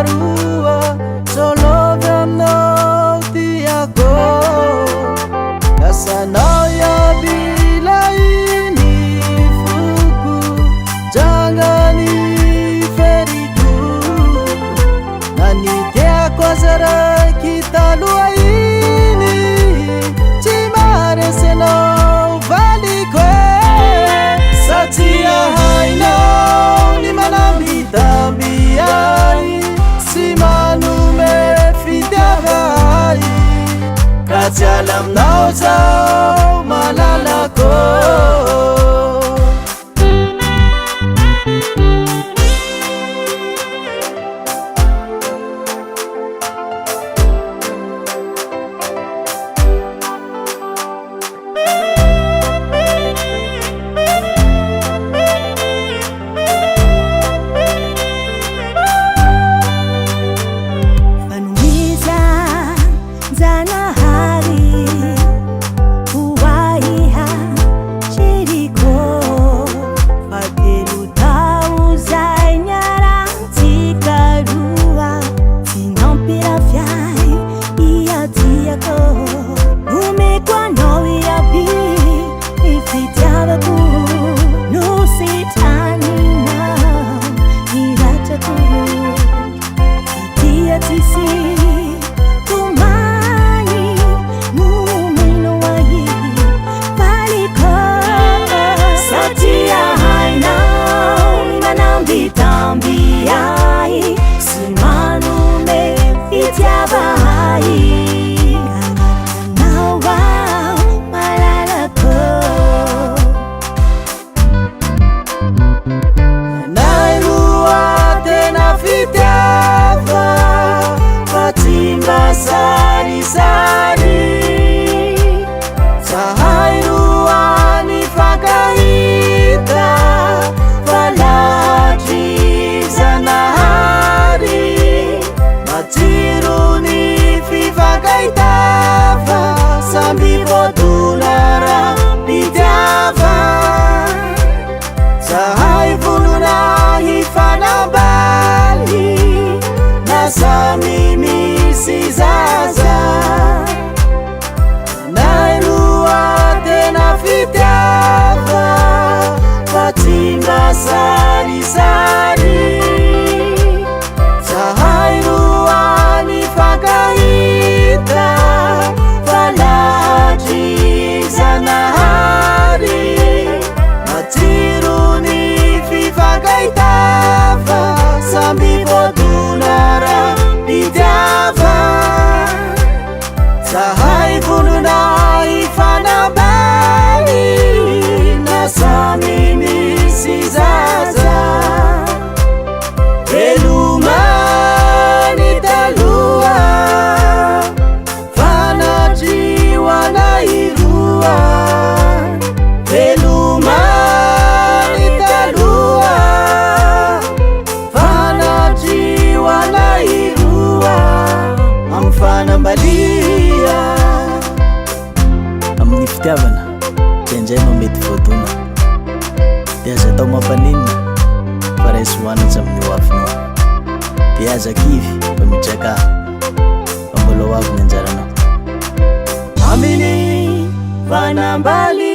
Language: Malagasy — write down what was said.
faharoa solovy aminao tiako kasanao iaby ilainy foko jangany feriko na ny tiako aza raiky taloha iny tsy maharesy anao valiko satria hainao ny manambitamby ay sy manome fitiavay ka tsy ala aminao zao malalako amin'ny fitiavana indraindray no mety voadona dia aza atao mampaninina fa raisy hoanitra amin'ny hoavinao dia aza kivy fa mitraka fa mbola ho avy ny anjaranao aminy vanambali